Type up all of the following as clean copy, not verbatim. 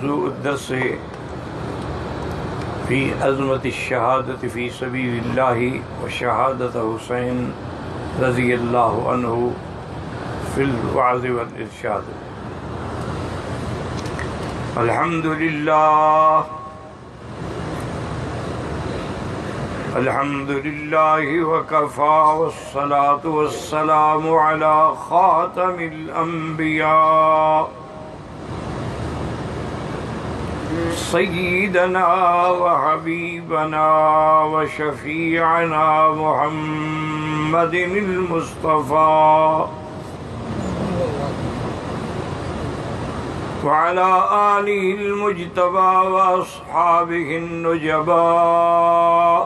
موضوع الدرس فی عظمت الشہادت فی سبیل اللہ و شہادت حسین رضی اللہ عنہ فی الوعظ والارشاد۔ الحمد للہ وکفا والصلاة والسلام علی خاتم الانبیاء سیدنا وحبیبنا وشفیعنا محمد المصطفى وعلى آلہ المجتبى واصحابہ النجباء۔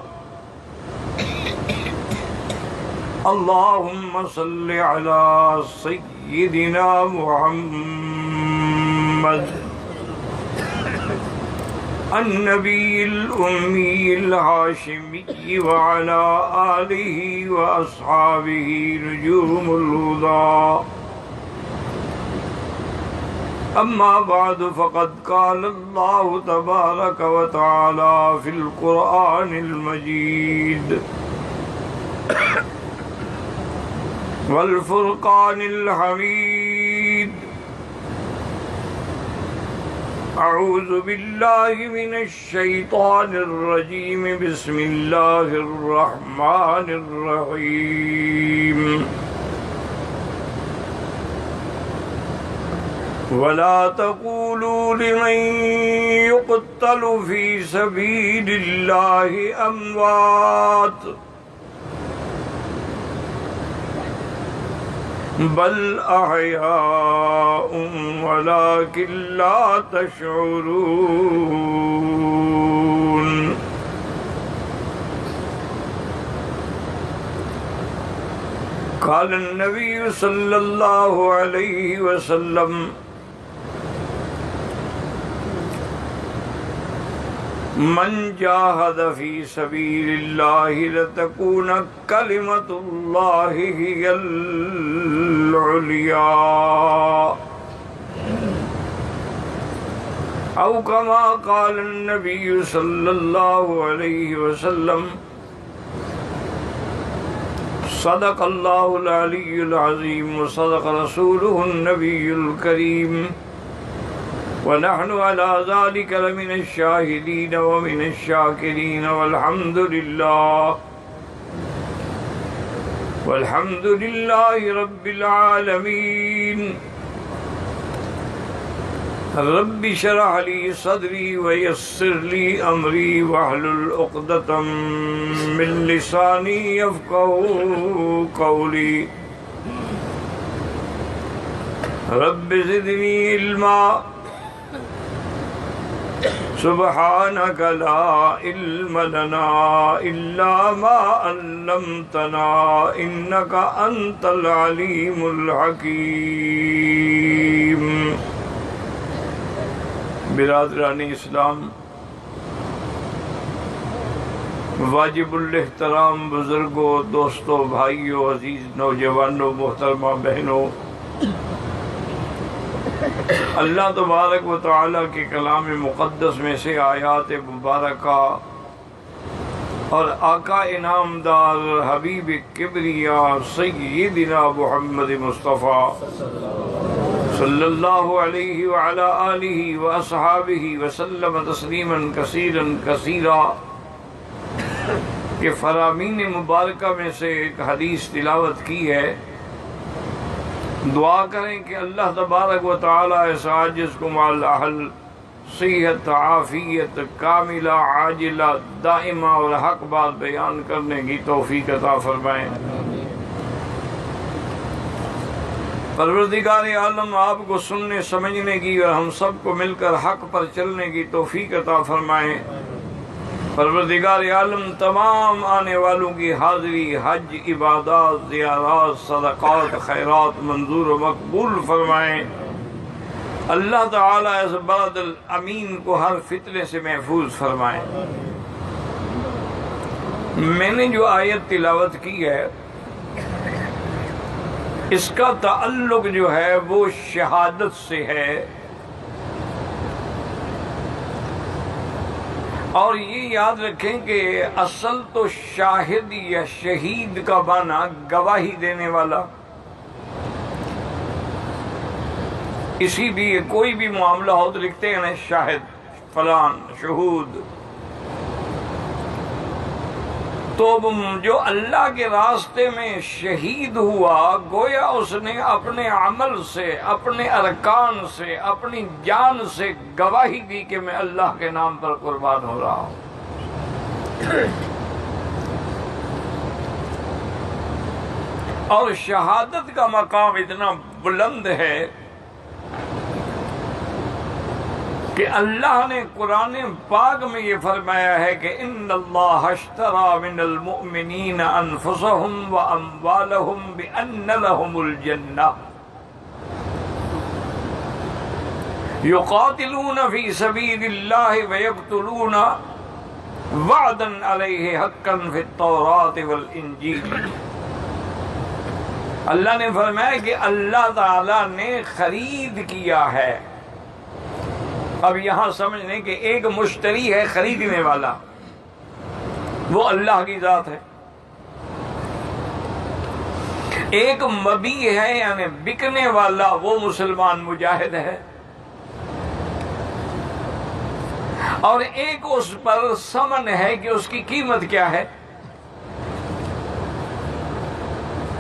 اللهم صل على سيدنا محمد النبي الأمي الهاشمي وعلى آله وأصحابه نجوم الهدى۔ أما بعد فقد قال الله تبارك وتعالى في القرآن المجيد والفرقان الحميد۔ أعوذ بالله من الشيطان الرجيم، بسم الله الرحمن الرحيم۔ ولا تقولوا لمن يقتل في سبيل الله أموات بل أحياء ولكن لا تشعرون۔ قال النبي صلى الله عليه وسلم: من جاهد في سبيل الله لتكون كلمة الله هي العليا، أو كما قال النبي صلى الله عليه وسلم: صدق الله العلي العظيم وصدق رسوله النبي الكريم، ونحن على ذلك لمن الشاهدين ومن الشاكرين، والحمد لله رب العالمين۔ رب اشرح لي صدري ويسر لي أمري واحلل عقدة من لساني يفقهوا قولي۔ رب زدني علما سبحانك لا علم لنا إلا ما علمتنا إنك أنت العليم الحكيم۔ برادران اسلام، واجب الاحترام بزرگوں، دوستوں، بھائیوں، عزیز نوجوانوں، محترمہ بہنوں، اللہ تبارک و تعالیٰ کے کلام مقدس میں سے آیات مبارکہ اور آقا انعام دار حبیب کبریا سیدنا محمد مصطفیٰ صلی اللہ علیہ وعلا آلہ واصحابہ وسلم تسلیما کثیرا کثیرا کہ فرامین مبارکہ میں سے ایک حدیث تلاوت کی ہے۔ دعا کریں کہ اللہ تبارک و تعالیٰ اس عاجز کو مال اہل صحت، عافیت کاملہ عاجلہ دائمہ اور حق بات بیان کرنے کی توفیق عطا فرمائیں۔ پروردگار عالم آپ کو سننے سمجھنے کی اور ہم سب کو مل کر حق پر چلنے کی توفیق عطا فرمائیں۔ پروردگار عالم تمام آنے والوں کی حاضری، حج، عبادات، زیارات، صدقات، خیرات منظور و مقبول فرمائیں۔ اللہ تعالیٰ اس بلد الامین کو ہر فتنے سے محفوظ فرمائیں۔ میں نے جو آیت تلاوت کی ہے اس کا تعلق جو ہے وہ شہادت سے ہے، اور یہ یاد رکھیں کہ اصل تو شاہد یا شہید کا معنی گواہی دینے والا، اسی لیے کوئی بھی معاملہ ہو تو لکھتے ہیں نا شاہد فلان شہود۔ تو جو اللہ کے راستے میں شہید ہوا، گویا اس نے اپنے عمل سے، اپنے ارکان سے، اپنی جان سے گواہی دی کہ میں اللہ کے نام پر قربان ہو رہا ہوں۔ اور شہادت کا مقام اتنا بلند ہے کہ اللہ نے قرآن پاک میں یہ فرمایا ہے کہ ان اللہ اشتری من المؤمنین انفسهم واموالهم بان لهم الجنہ یقاتلون فی سبیل اللہ ویقتلون وعدا علیہ حقا فی التوراۃ والانجیل۔ اللہ نے فرمایا کہ اللہ تعالی نے خرید کیا ہے۔ اب یہاں سمجھ لیں کہ ایک مشتری ہے خریدنے والا، وہ اللہ کی ذات ہے۔ ایک مبیع ہے یعنی بکنے والا، وہ مسلمان مجاہد ہے۔ اور ایک اس پر ثمن ہے کہ اس کی قیمت کیا ہے۔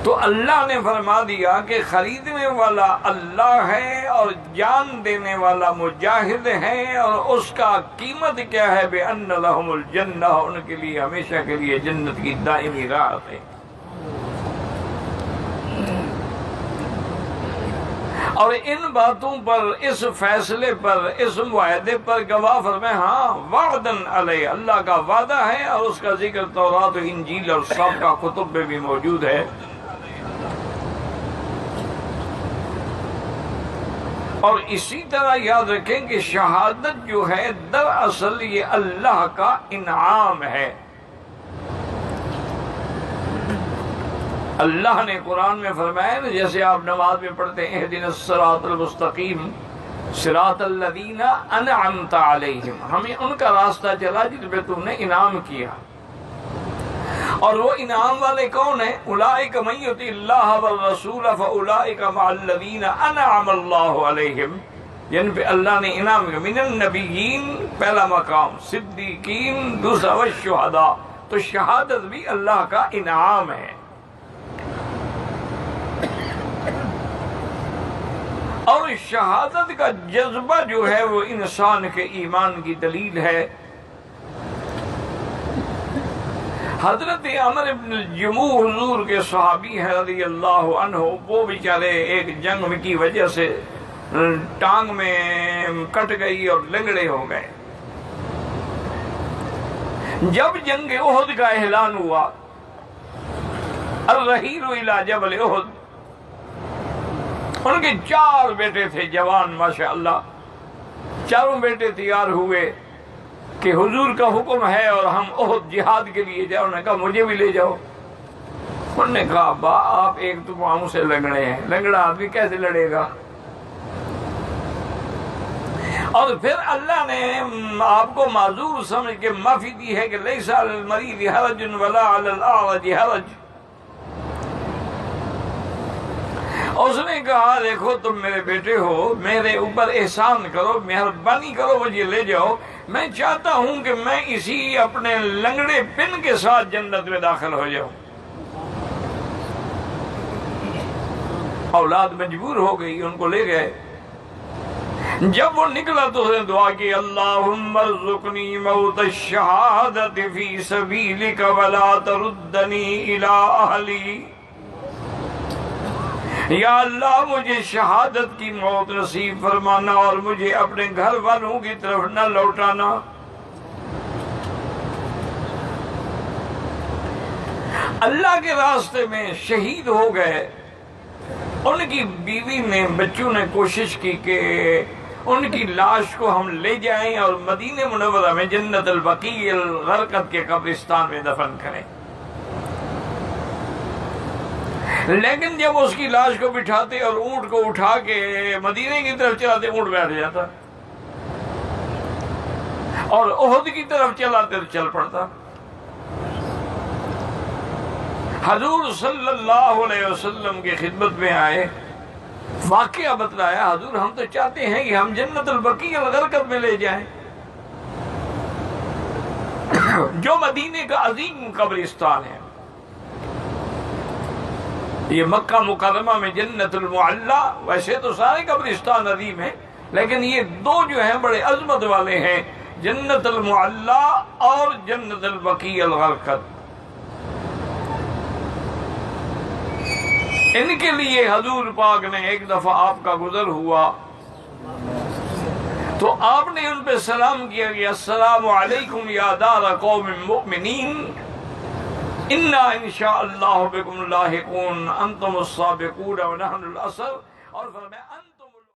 تو اللہ نے فرما دیا کہ خریدنے والا اللہ ہے اور جان دینے والا مجاہد ہے، اور اس کا قیمت کیا ہے؟ بِأَنَّ لَهُمُ الْجَنَّةَ، ان کے لیے ہمیشہ کے لیے جنت کی دائمی راحت ہے۔ اور ان باتوں پر، اس فیصلے پر، اس معاہدے پر گواہ فرمائے ہاں وعدن علیہ، اللہ کا وعدہ ہے، اور اس کا ذکر تورات و انجیل اور سب کا کتب میں بھی موجود ہے۔ اور اسی طرح یاد رکھیں کہ شہادت جو ہے دراصل یہ اللہ کا انعام ہے۔ اللہ نے قرآن میں فرمایا نا، جیسے آپ نماز میں پڑھتے ہیں اہدنا الصراط المستقیم صراط الذین انعمت علیہم، ہمیں ان کا راستہ چلا جن پہ تم نے انعام کیا۔ اور وہ انعام والے کون ہیں؟ اولئک من یطع اللہ والرسول فاولئک مع الذین انعم اللہ علیہم، جن پہ اللہ نے انعام کیا۔ من النبیین پہلا مقام، صدیقین دوسرا، والشہداء۔ تو شہادت بھی اللہ کا انعام ہے۔ اور شہادت کا جذبہ جو ہے وہ انسان کے ایمان کی دلیل ہے۔ حضرت عمر بن الجموح حضور کے صحابی ہیں رضی اللہ عنہ، وہ بیچارے ایک جنگ کی وجہ سے ٹانگ میں کٹ گئی اور لنگڑے ہو گئے۔ جب جنگ احد کا اعلان ہوا، الرحیل الی جبل احد، ان کے 4 بیٹے تھے جوان ماشاءاللہ، چاروں بیٹے تیار ہوئے کہ حضور کا حکم ہے اور ہم احد جہاد کے لیے جاؤ۔ انہوں نے کہا مجھے بھی لے جاؤ۔ انہوں نے کہا ابا آپ ایک تو پاؤں سے لنگڑے ہیں، لنگڑا آدمی کیسے لڑے گا؟ اور پھر اللہ نے آپ کو معذور سمجھ کے معافی دی ہے کہ لیس علی المریض حرج ولا علی الاعرج حرج۔ اس نے کہا دیکھو تم میرے بیٹے ہو، میرے اوپر احسان کرو، مہربانی کرو، مجھے لے جاؤ۔ میں چاہتا ہوں کہ میں اسی اپنے لنگڑے پن کے ساتھ جنت میں داخل ہو جاؤں۔ اولاد مجبور ہو گئی، ان کو لے گئے۔ جب وہ نکلا تو اس نے دعا کی، اللہم ارزقنی موت الشہادت فی سبیلک ولا تردنی الی اہلی۔ یا اللہ مجھے شہادت کی موت نصیب فرمانا اور مجھے اپنے گھر والوں کی طرف نہ لوٹانا۔ اللہ کے راستے میں شہید ہو گئے۔ ان کی بیوی نے، بچوں نے کوشش کی کہ ان کی لاش کو ہم لے جائیں اور مدینہ منورہ میں جنت البقیع الغرقد کے قبرستان میں دفن کریں، لیکن جب اس کی لاش کو بٹھاتے اور اونٹ کو اٹھا کے مدینے کی طرف چلاتے، اونٹ بیٹھ جاتا۔ اور احد کی طرف چلا تو چل پڑتا۔ حضور صلی اللہ علیہ وسلم کی خدمت میں آئے، واقعہ بتلایا، حضور ہم تو چاہتے ہیں کہ ہم جنت البقیع الغرقد میں لے جائیں، جو مدینے کا عظیم قبرستان ہے۔ یہ مکہ مکرمہ میں جنت المعلا، ویسے تو سارے قبرستان عظیم ہیں لیکن یہ دو جو ہیں بڑے عظمت والے ہیں، جنت المعلا اور جنت البقیع الغرقد۔ ان کے لیے حضور پاک نے ایک دفعہ آپ کا گزر ہوا تو آپ نے ان پہ سلام کیا کہ السلام علیکم یا دار قوم مؤمنین انا انشاءاللہ بکم لاحقون انتم السابقون ونحن الاصل، اور فرمایا